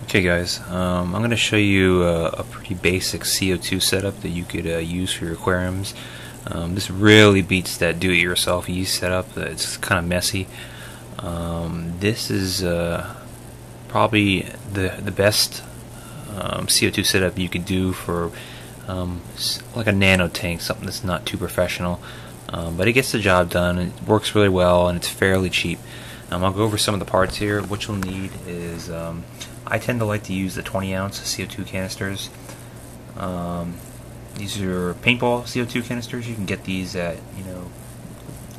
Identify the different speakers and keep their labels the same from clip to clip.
Speaker 1: Okay guys, I'm going to show you a pretty basic CO2 setup that you could use for your aquariums. This really beats that do-it-yourself yeast setup. It's kind of messy. This is probably the best CO2 setup you could do for like a nano tank, something that's not too professional. But it gets the job done, it works really well, and it's fairly cheap. I'll go over some of the parts here. What you'll need is, I tend to like to use the 20-ounce CO2 canisters. These are Paintball CO2 canisters. You can get these at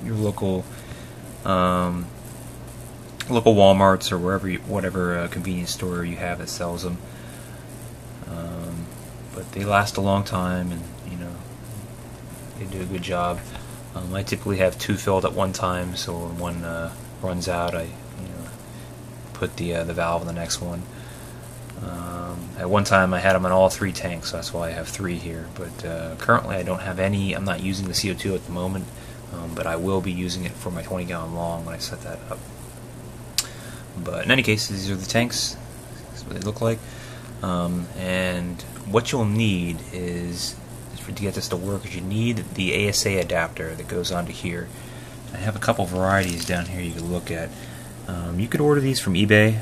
Speaker 1: your local Walmarts or whatever convenience store you have that sells them. But they last a long time, and they do a good job. I typically have 2 filled at one time, so when one runs out, I put the valve in the next one. At one time I had them in all 3 tanks, so that's why I have 3 here. But currently I don't have any. I'm not using the CO2 at the moment, but I will be using it for my 20-gallon long when I set that up. But in any case, these are the tanks. That's what they look like. And what you'll need is, to get this to work, is you need the ASA adapter that goes onto here. I have a couple varieties down here you can look at. You could order these from eBay.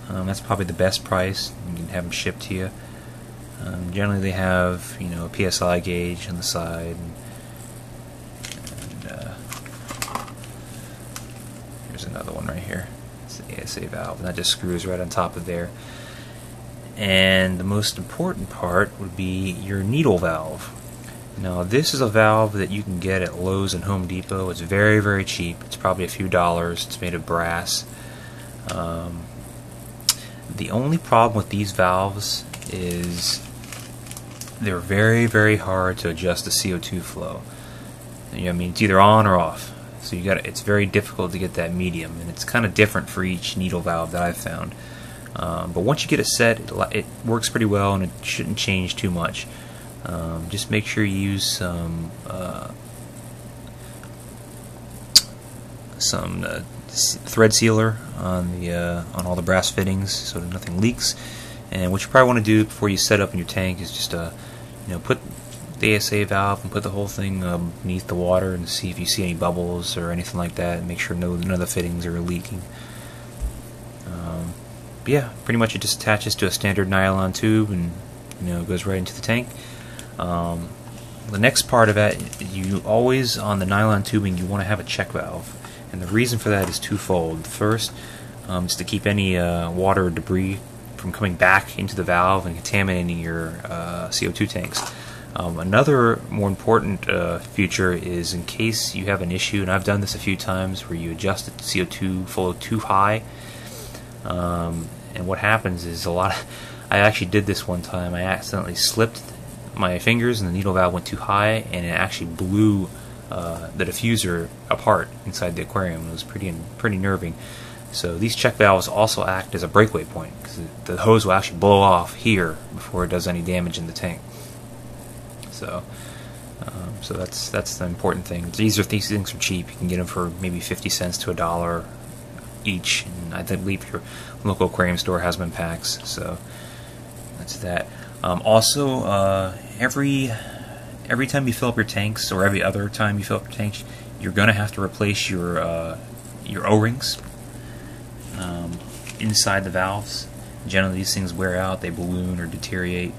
Speaker 1: That's probably the best price. You can have them shipped to you. Generally they have a PSI gauge on the side, and here's another one right here. It's the ASA valve, and that just screws right on top of there. And the most important part would be your needle valve. Now this is a valve that you can get at Lowe's and Home Depot. It's very, very cheap. It's probably a few dollars. It's made of brass. The only problem with these valves is they're very, very hard to adjust the CO2 flow. I mean, it's either on or off. So it's very difficult to get that medium, and it's kind of different for each needle valve that I've found. But once you get it set, it works pretty well, and it shouldn't change too much. Just make sure you use some thread sealer on all the brass fittings so that nothing leaks. And what you probably want to do before you set up in your tank is just put the ASA valve and put the whole thing beneath the water and see if you see any bubbles or anything like that, and make sure none of the fittings are leaking. But yeah, pretty much it just attaches to a standard nylon tube, and it goes right into the tank. The next part of that, you always, on the nylon tubing, you want to have a check valve, and the reason for that is twofold. First, is to keep any water or debris from coming back into the valve and contaminating your CO2 tanks. Another more important feature is, in case you have an issue, and I've done this a few times, where you adjust the CO2 flow too high, and what happens is I actually did this one time. I accidentally slipped my fingers and the needle valve went too high, and it actually blew the diffuser apart inside the aquarium. It was pretty nerving. So these check valves also act as a breakaway point, because the hose will actually blow off here before it does any damage in the tank. So that's the important thing. These things are cheap. You can get them for maybe 50 cents to $1 each, and I believe your local aquarium store has them in packs. So that's that. Also, every time you fill up your tanks, or every other time you fill up your tanks, you're going to have to replace your O-rings inside the valves. Generally, these things wear out, they balloon or deteriorate.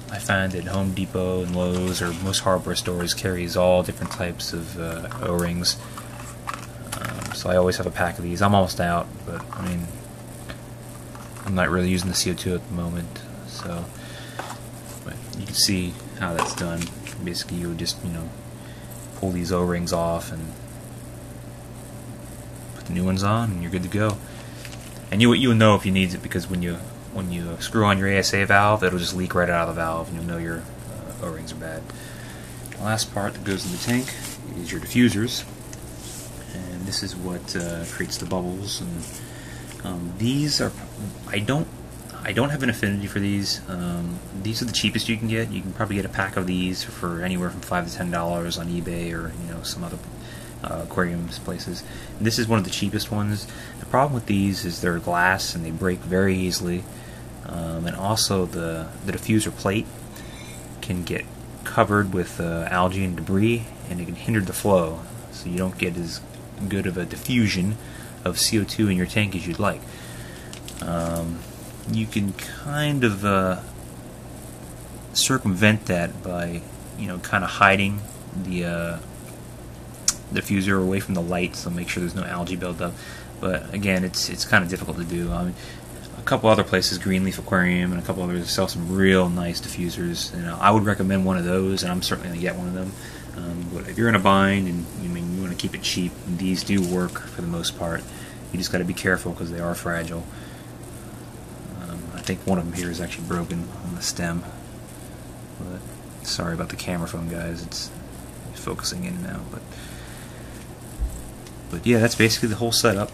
Speaker 1: I find that Home Depot and Lowe's, or most hardware stores, carries all different types of O-rings. So I always have a pack of these. I'm almost out, but I mean, I'm not really using the CO2 at the moment. So, but you can see how that's done. Basically, you would just pull these O-rings off and put the new ones on, and you're good to go. And you'll know if you need it, because when you screw on your ASA valve, it'll just leak right out of the valve, and you'll know your O-rings are bad. The last part that goes in the tank is your diffusers, and this is what creates the bubbles. And these are, I don't have an affinity for these. These are the cheapest you can get. You can probably get a pack of these for anywhere from $5 to $10 on eBay, or some other aquariums places. And this is one of the cheapest ones. The problem with these is they're glass and they break very easily, and also the diffuser plate can get covered with algae and debris, and it can hinder the flow, so you don't get as good of a diffusion of CO2 in your tank as you'd like. You can kind of circumvent that by, kind of hiding the diffuser away from the light, so make sure there's no algae buildup. But again, it's kind of difficult to do. A couple other places, Greenleaf Aquarium and a couple others, sell some real nice diffusers. I would recommend one of those, and I'm certainly going to get one of them. But if you're in a bind and you want to keep it cheap, these do work for the most part. You just got to be careful because they are fragile. I think one of them here is actually broken on the stem. But sorry about the camera phone, guys. It's focusing in and out. But yeah, that's basically the whole setup.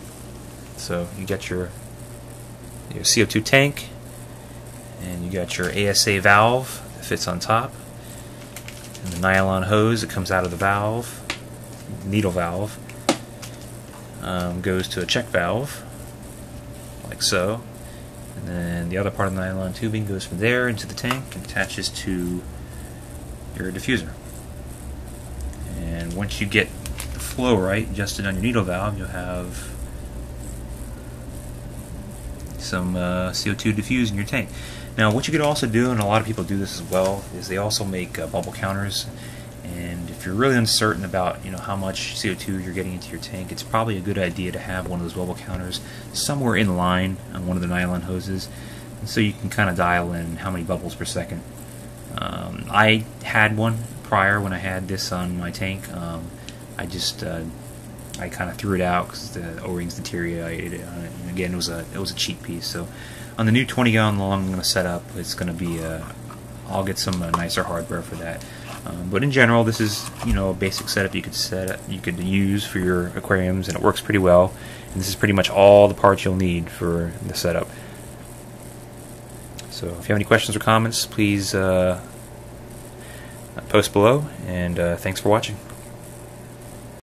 Speaker 1: So you got your CO2 tank, and you got your ASA valve that fits on top, and the nylon hose that comes out of the valve, needle valve, goes to a check valve, like so. And then the other part of the nylon tubing goes from there into the tank and attaches to your diffuser. And once you get the flow right, adjusted on your needle valve, you'll have some CO2 diffused in your tank. Now, what you could also do, and a lot of people do this as well, is they also make bubble counters. And if you're really uncertain about how much CO2 you're getting into your tank, it's probably a good idea to have one of those bubble counters somewhere in line on one of the nylon hoses, and so you can kind of dial in how many bubbles per second. I had one prior when I had this on my tank. I kind of threw it out because the O-rings deteriorated. And again, it was a cheap piece. So on the new 20-gallon long I'm going to set up, it's going to be I'll get some nicer hardware for that. But in general, this is a basic setup you could use for your aquariums, and it works pretty well. And this is pretty much all the parts you'll need for the setup. So if you have any questions or comments, please post below. And thanks for watching.